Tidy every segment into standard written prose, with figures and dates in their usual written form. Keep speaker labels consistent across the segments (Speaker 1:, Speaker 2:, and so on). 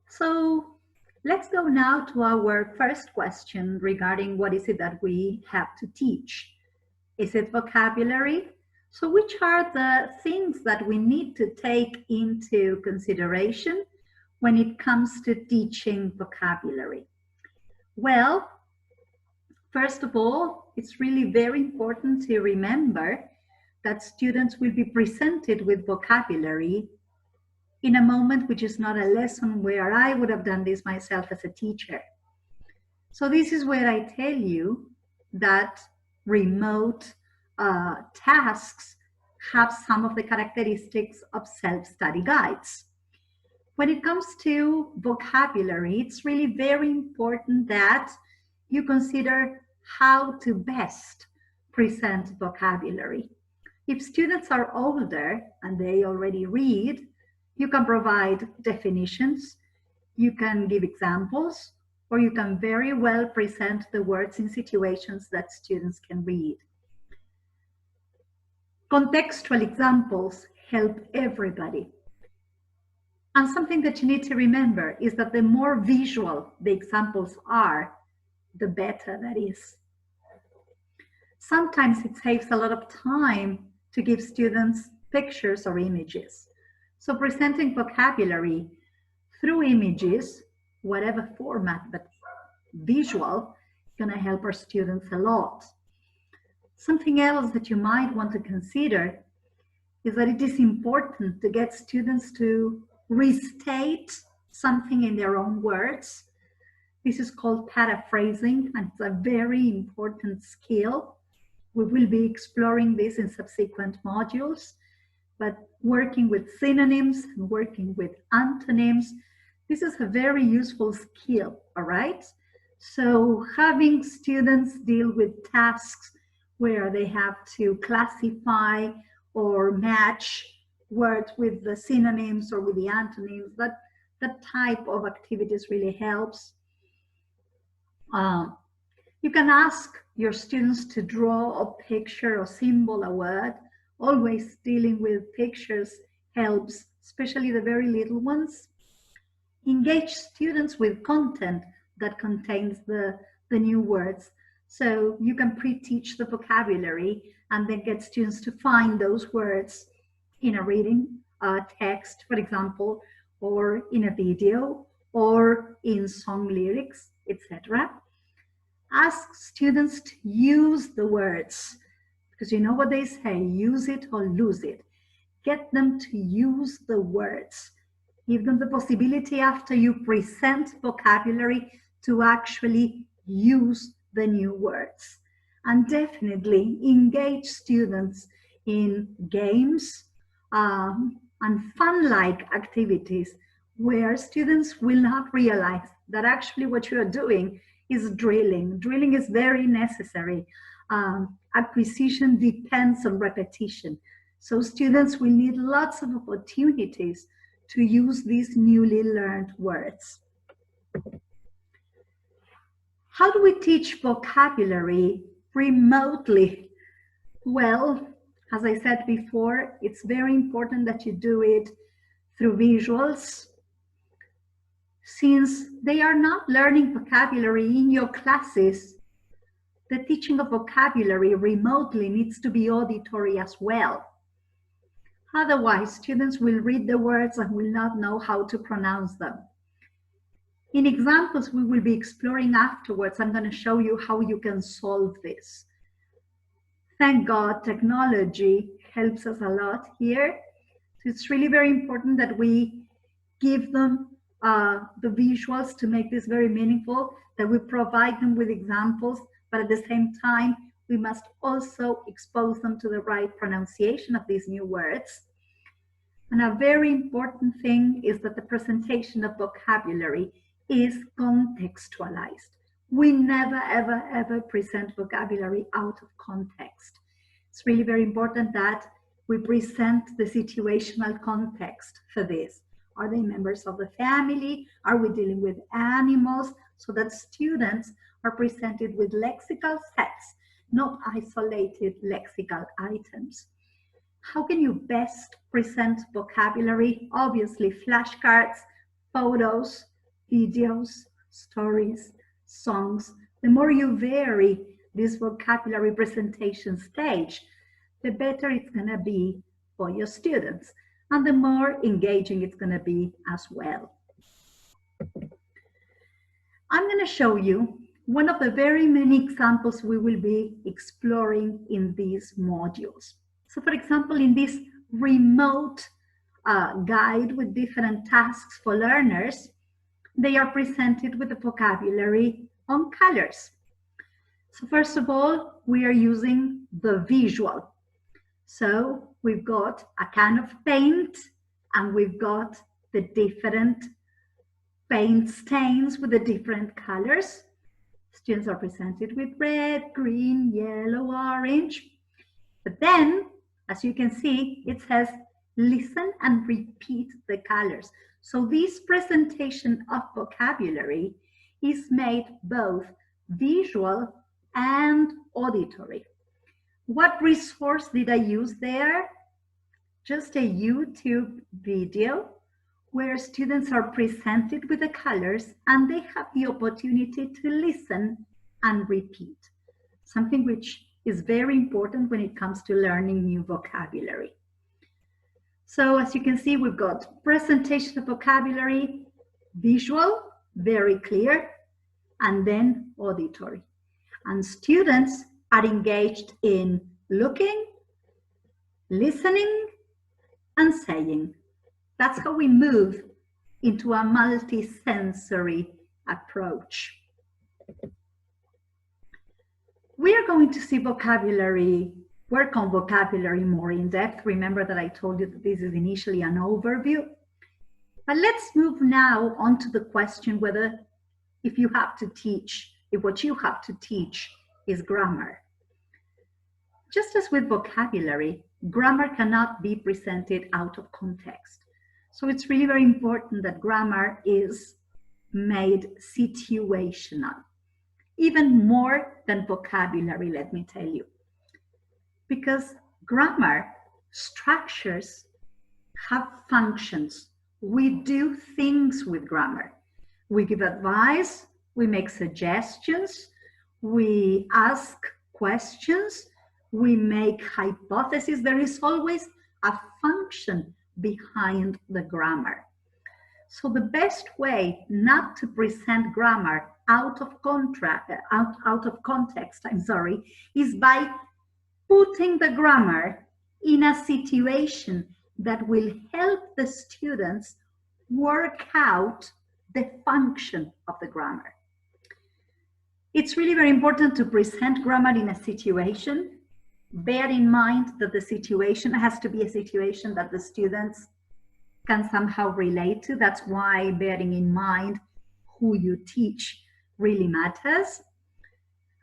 Speaker 1: So let's go now to our first question regarding what is it that we have to teach. Is it vocabulary? So which are the things that we need to take into consideration when it comes to teaching vocabulary? Well, first of all, it's really very important to remember that students will be presented with vocabulary in a moment which is not a lesson where I would have done this myself as a teacher. So this is where I tell you that remote tasks have some of the characteristics of self-study guides. When it comes to vocabulary, it's really very important that you consider how to best present vocabulary. If students are older and they already read, you can provide definitions, you can give examples, or you can very well present the words in situations that students can read. Contextual examples help everybody. And something that you need to remember is that the more visual the examples are, the better that is. Sometimes it takes a lot of time to give students pictures or images. So presenting vocabulary through images, whatever format, but visual, is going to help our students a lot. Something else that you might want to consider is that it is important to get students to restate something in their own words. This is called paraphrasing, and it's a very important skill. We will be exploring this in subsequent modules, but working with synonyms and working with antonyms, this is a very useful skill, all right? So having students deal with tasks where they have to classify or match words with the synonyms or with the antonyms, that type of activities really helps. You can ask your students to draw a picture or symbol, a word. Always dealing with pictures helps, especially the very little ones. Engage students with content that contains the new words. So you can pre-teach the vocabulary and then get students to find those words in a reading text, for example, or in a video, or in song lyrics, etc. Ask students to use the words, because you know what they say, use it or lose it. Get them to use the words. Give them the possibility after you present vocabulary to actually use the new words. And definitely engage students in games and fun-like activities where students will not realize that actually what you are doing is drilling. Drilling is very necessary. Acquisition depends on repetition. So students will need lots of opportunities to use these newly learned words. How do we teach vocabulary remotely? Well, as I said before, it's very important that you do it through visuals. Since they are not learning vocabulary in your classes, the teaching of vocabulary remotely needs to be auditory as well. Otherwise, students will read the words and will not know how to pronounce them. In examples we will be exploring afterwards, I'm going to show you how you can solve this. Thank God, technology helps us a lot here. So it's really very important that we give them the visuals to make this very meaningful, that we provide them with examples, but at the same time, we must also expose them to the right pronunciation of these new words. And a very important thing is that the presentation of vocabulary is contextualized. We never, ever, ever present vocabulary out of context. It's really very important that we present the situational context for this. Are they members of the family? Are we dealing with animals? So that students are presented with lexical sets, not isolated lexical items. How can you best present vocabulary? Obviously, flashcards, photos, videos, stories, songs. The more you vary this vocabulary presentation stage, the better it's going to be for your students and the more engaging it's going to be as well. I'm going to show you one of the very many examples we will be exploring in these modules. So for example, in this remote guide with different tasks for learners, they are presented with the vocabulary on colors. So first of all, we are using the visual. So we've got a can of paint and we've got the different paint stains with the different colors. Students are presented with red, green, yellow, orange. But then, as you can see, it says listen and repeat the colors. So this presentation of vocabulary is made both visual and auditory. What resource did I use there? Just a YouTube video where students are presented with the colors and they have the opportunity to listen and repeat, something which is very important when it comes to learning new vocabulary. So as you can see, we've got presentation of vocabulary, visual, very clear, and then auditory. And students are engaged in looking, listening, and saying. That's how we move into a multi-sensory approach. We are going to see vocabulary, work on vocabulary more in depth. Remember that I told you that this is initially an overview. But let's move now on to the question whether if you have to teach, if what you have to teach is grammar. Just as with vocabulary, grammar cannot be presented out of context. So it's really very important that grammar is made situational, even more than vocabulary, let me tell you. Because grammar structures have functions. We do things with grammar. We give advice, we make suggestions, we ask questions, we make hypotheses. There is always a function behind the grammar. So the best way not to present grammar out of context, is by putting the grammar in a situation that will help the students work out the function of the grammar. It's really very important to present grammar in a situation. Bear in mind that the situation has to be a situation that the students can somehow relate to. That's why bearing in mind who you teach really matters.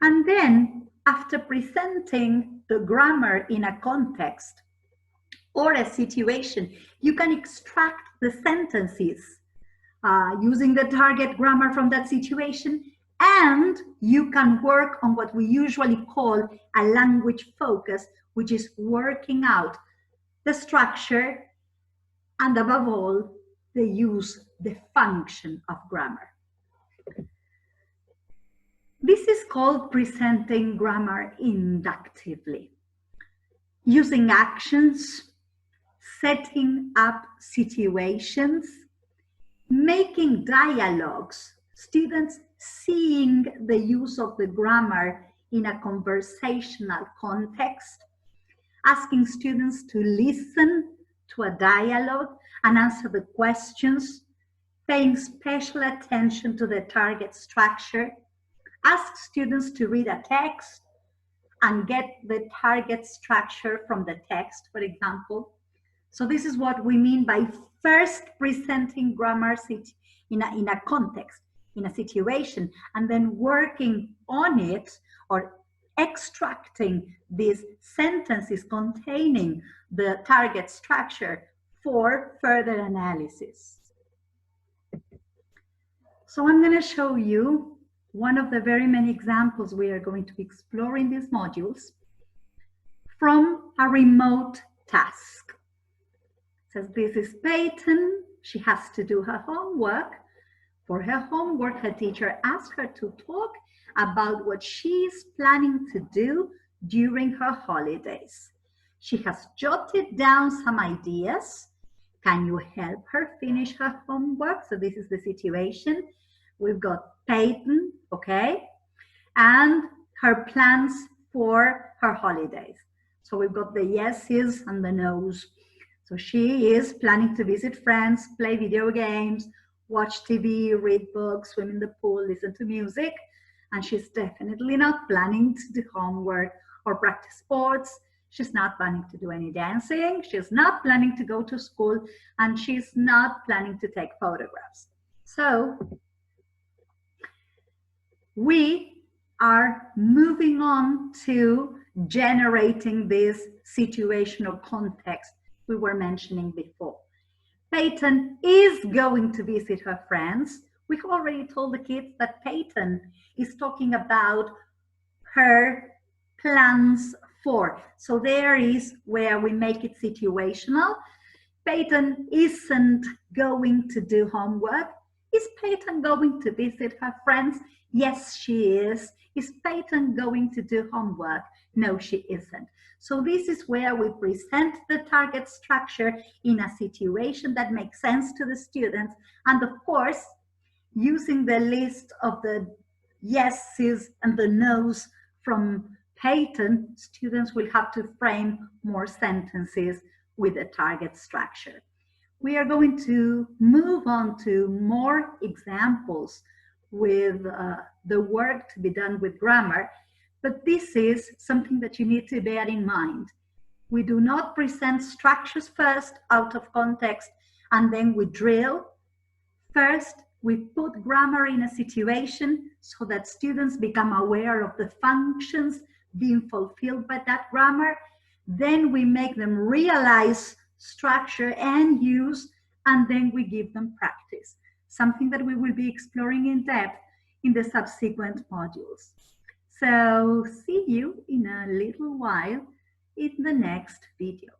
Speaker 1: And then after presenting the grammar in a context or a situation, you can extract the sentences using the target grammar from that situation, and you can work on what we usually call a language focus, which is working out the structure and above all, the function of grammar. This is called presenting grammar inductively, using actions, setting up situations, making dialogues, students seeing the use of the grammar in a conversational context, asking students to listen to a dialogue and answer the questions, paying special attention to the target structure, ask students to read a text and get the target structure from the text, for example. So this is what we mean by first presenting grammar in a context, in a situation, and then working on it or extracting these sentences containing the target structure for further analysis. So I'm going to show you one of the very many examples we are going to be exploring these modules from a remote task. It says this is Peyton. She has to do her homework For her homework, her teacher asked her to talk about what she is planning to do during her holidays. She has jotted down some ideas. Can you help her finish her homework? So this is the situation. We've got Peyton, okay, and her plans for her holidays. So we've got the yeses and the nos. So she is planning to visit friends, play video games, watch TV, read books, swim in the pool, listen to music. And she's definitely not planning to do homework or practice sports. She's not planning to do any dancing. She's not planning to go to school. And she's not planning to take photographs. So we are moving on to generating this situational context we were mentioning before. Peyton is going to visit her friends. We've already told the kids that Peyton is talking about her plans for. So there is where we make it situational. Peyton isn't going to do homework. Is Peyton going to visit her friends? Yes, she is. Is Peyton going to do homework? No, she isn't. So this is where we present the target structure in a situation that makes sense to the students. And of course, using the list of the yeses and the nos from Peyton, students will have to frame more sentences with a target structure. We are going to move on to more examples with the work to be done with grammar, but this is something that you need to bear in mind. We do not present structures first out of context and then we drill. First, we put grammar in a situation so that students become aware of the functions being fulfilled by that grammar. Then we make them realize structure and use, and then we give them practice, something that we will be exploring in depth in the subsequent modules. So see you in a little while in the next video.